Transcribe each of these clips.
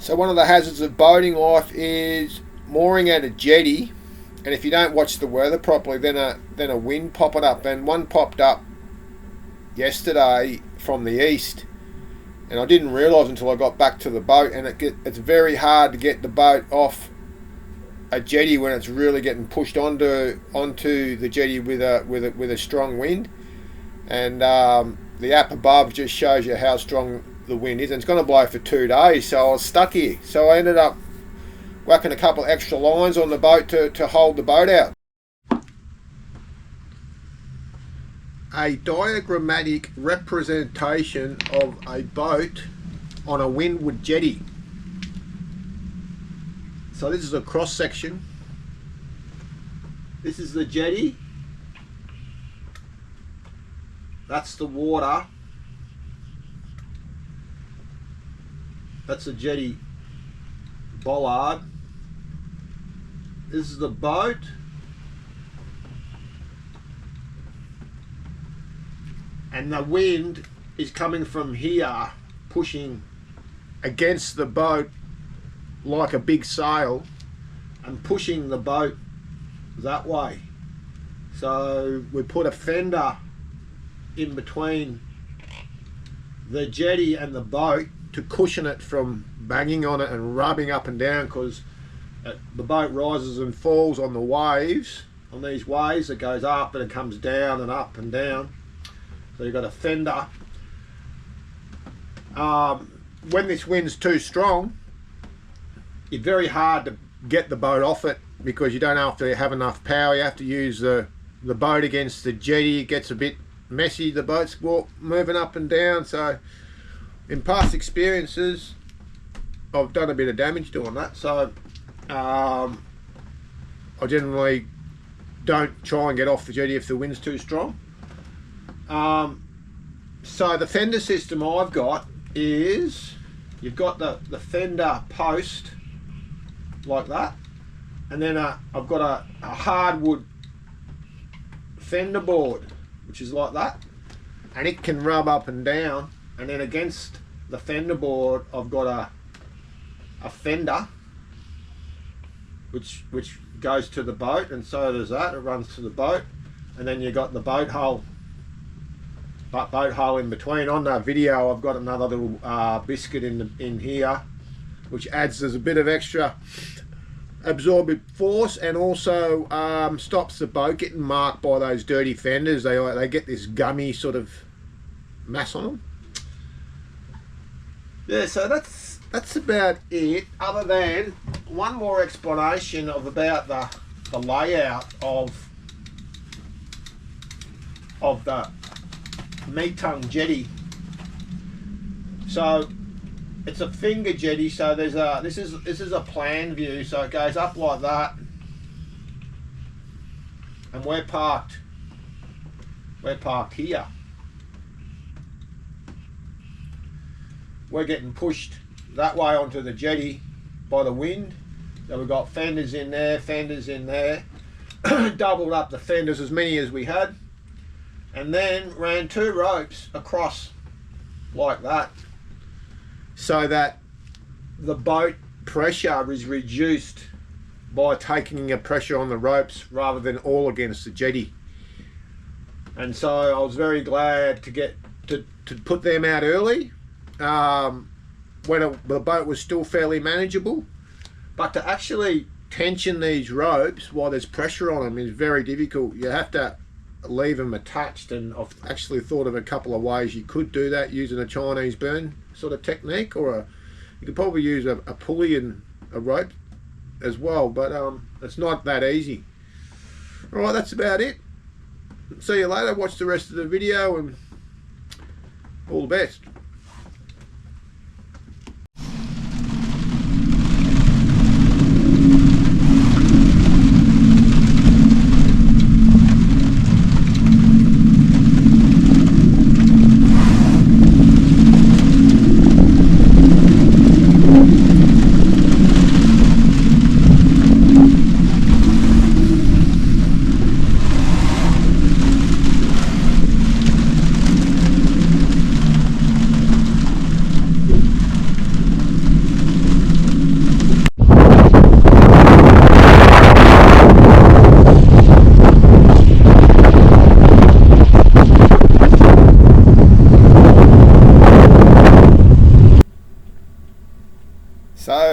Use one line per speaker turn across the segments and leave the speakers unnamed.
So one of the hazards of boating life is mooring at a jetty, and if you don't watch the weather properly, then a wind popping up, and one popped up yesterday from the east, and I didn't realise until I got back to the boat, and it's very hard to get the boat off a jetty when it's really getting pushed onto the jetty with a strong wind, and the app above just shows you how strong the wind is, and it's going to blow for 2 days. So I was stuck here, so I ended up whacking a couple of extra lines on the boat to hold the boat out. A diagrammatic representation of a boat on a Windward Jetty. So this is a cross section. This is the jetty. That's the water. That's the jetty bollard. This is the boat. And the wind is coming from here, pushing against the boat like a big sail and pushing the boat that way. So we put a fender in between the jetty and the boat to cushion it from banging on it and rubbing up and down, because the boat rises and falls on the waves, on these waves. It goes up and it comes down and up and down. So you've got a fender. When this wind's too strong, it's very hard to get the boat off it, because you don't have to have enough power. You have to use the boat against the jetty. It gets a bit messy, the boat's moving up and down. So in past experiences, I've done a bit of damage doing that. So I generally don't try and get off the jetty if the wind's too strong. So the fender system I've got is, you've got the fender post like that, and then I've got a hardwood fender board which is like that, and it can rub up and down, and then against the fender board I've got a fender which goes to the boat, and so does that, it runs to the boat, and then you got the boat hole in between. On that video I've got another little biscuit in here, which adds, there's a bit of extra absorbent force, and also stops the boat getting marked by those dirty fenders. They get this gummy sort of mass on them. Yeah, so that's about it, other than one more explanation about the layout of the meat-tongue jetty. So it's a finger jetty, so there's this is a plan view, so it goes up like that, and we're parked here. We're getting pushed that way onto the jetty by the wind. So we've got fenders in there, doubled up the fenders, as many as we had, and then ran 2 ropes across like that, so that the boat pressure is reduced by taking a pressure on the ropes rather than all against the jetty. And so I was very glad to put them out early, when the boat was still fairly manageable. But to actually tension these ropes while there's pressure on them is very difficult. You have to leave them attached, and I've actually thought of a couple of ways you could do that, using a Chinese burn sort of technique, or you could probably use a pulley and a rope as well, but it's not that easy. Alright, that's about it. See you later. Watch the rest of the video, and all the best.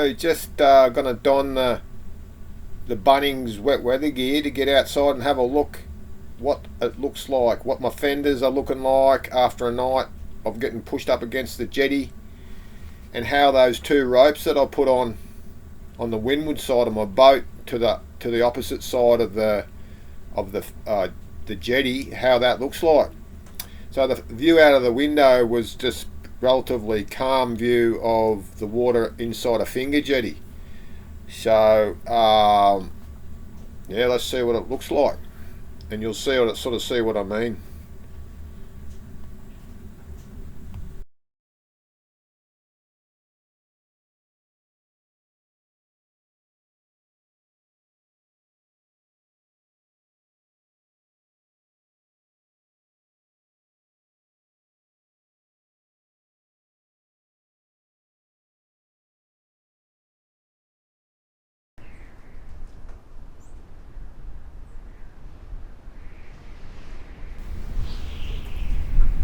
So just gonna don the Bunnings wet weather gear to get outside and have a look what it looks like, what my fenders are looking like after a night of getting pushed up against the jetty, and how those two ropes that I put on the windward side of my boat to the opposite side of the jetty, how that looks like. So the view out of the window was just relatively calm view of the water inside a finger jetty. So yeah, let's see what it looks like, and you'll see what I mean.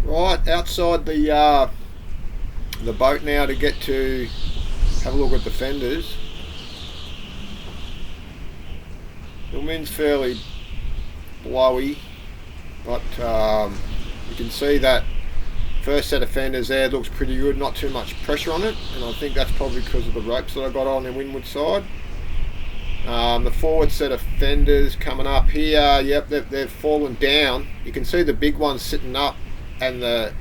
Right, outside the boat now to get to have a look at the fenders. The wind's fairly blowy, but you can see that first set of fenders there looks pretty good, not too much pressure on it, and I think that's probably because of the ropes that I got on the windward side. The forward set of fenders coming up here, yep, they've fallen down. You can see the big ones sitting up, and the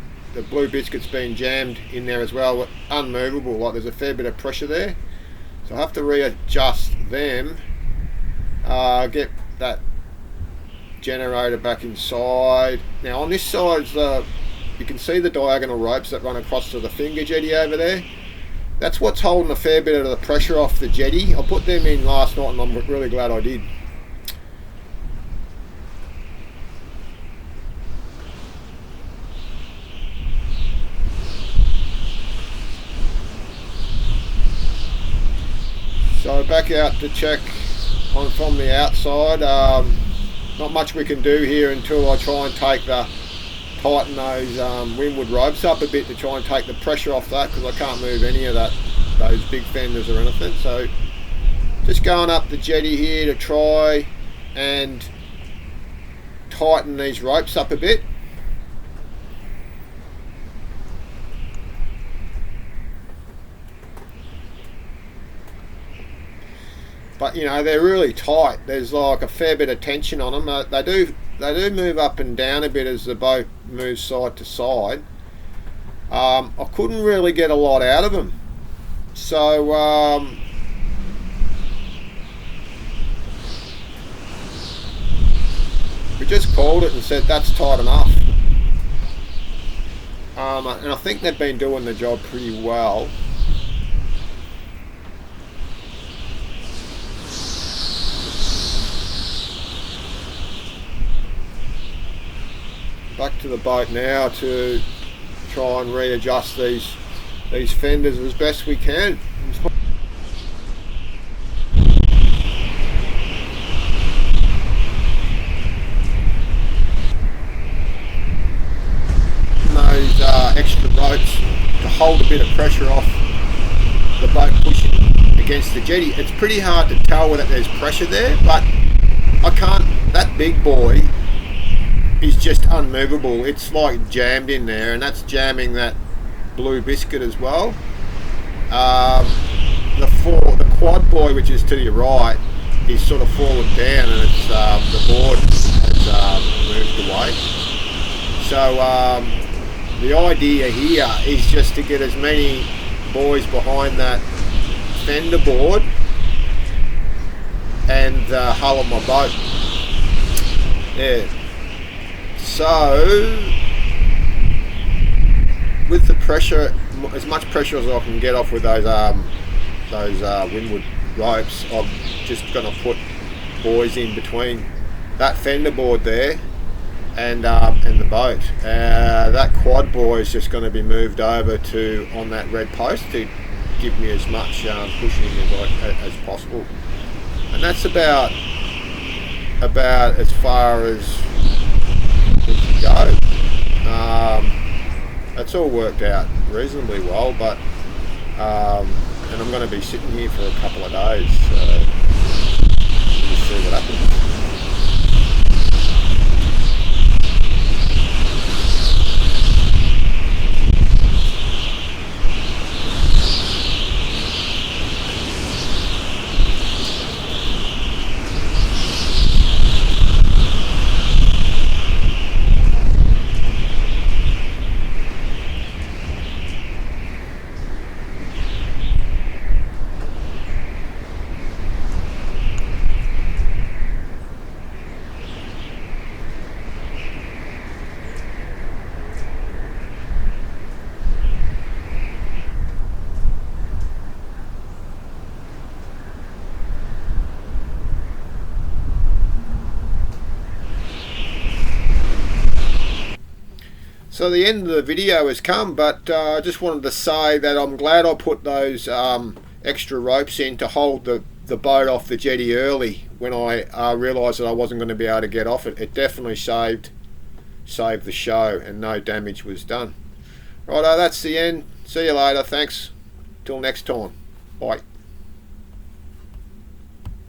blue biscuit's been jammed in there as well, unmovable, like there's a fair bit of pressure there. So I have to readjust them, get that generator back inside. Now on this side, you can see the diagonal ropes that run across to the finger jetty over there. That's what's holding a fair bit of the pressure off the jetty. I put them in last night and I'm really glad I did. So back out to check on from the outside. Not much we can do here until I try and tighten those windward ropes up a bit to try and take the pressure off that, because I can't move any of those big fenders or anything. So just going up the jetty here to try and tighten these ropes up a bit. But you know, they're really tight. There's like a fair bit of tension on them. They do move up and down a bit as the boat moves side to side. I couldn't really get a lot out of them, so we just called it and said that's tight enough. And I think they've been doing the job pretty well. Back to the boat now to try and readjust these fenders as best we can. Those extra ropes to hold a bit of pressure off the boat pushing against the jetty. It's pretty hard to tell whether there's pressure there, but I can't. That big boy is just unmovable. It's like jammed in there, and that's jamming that blue biscuit as well. The quad buoy, which is to your right, is sort of fallen down, and it's the board has moved away. So the idea here is just to get as many buoys behind that fender board and the hull of my boat. Yeah. So with the pressure, as much pressure as I can get off with those windward ropes, I'm just going to put buoys in between that fender board there and the boat. That quad buoy is just going to be moved over to on that red post to give me as much cushioning as possible, and that's about as far as we can go. It's all worked out reasonably well, but and I'm going to be sitting here for a couple of days, so we'll see what happens. So the end of the video has come, but I just wanted to say that I'm glad I put those extra ropes in to hold the boat off the jetty early when I realised that I wasn't going to be able to get off it. It definitely saved the show and no damage was done. Righto, that's the end. See you later. Thanks. Till next time. Bye.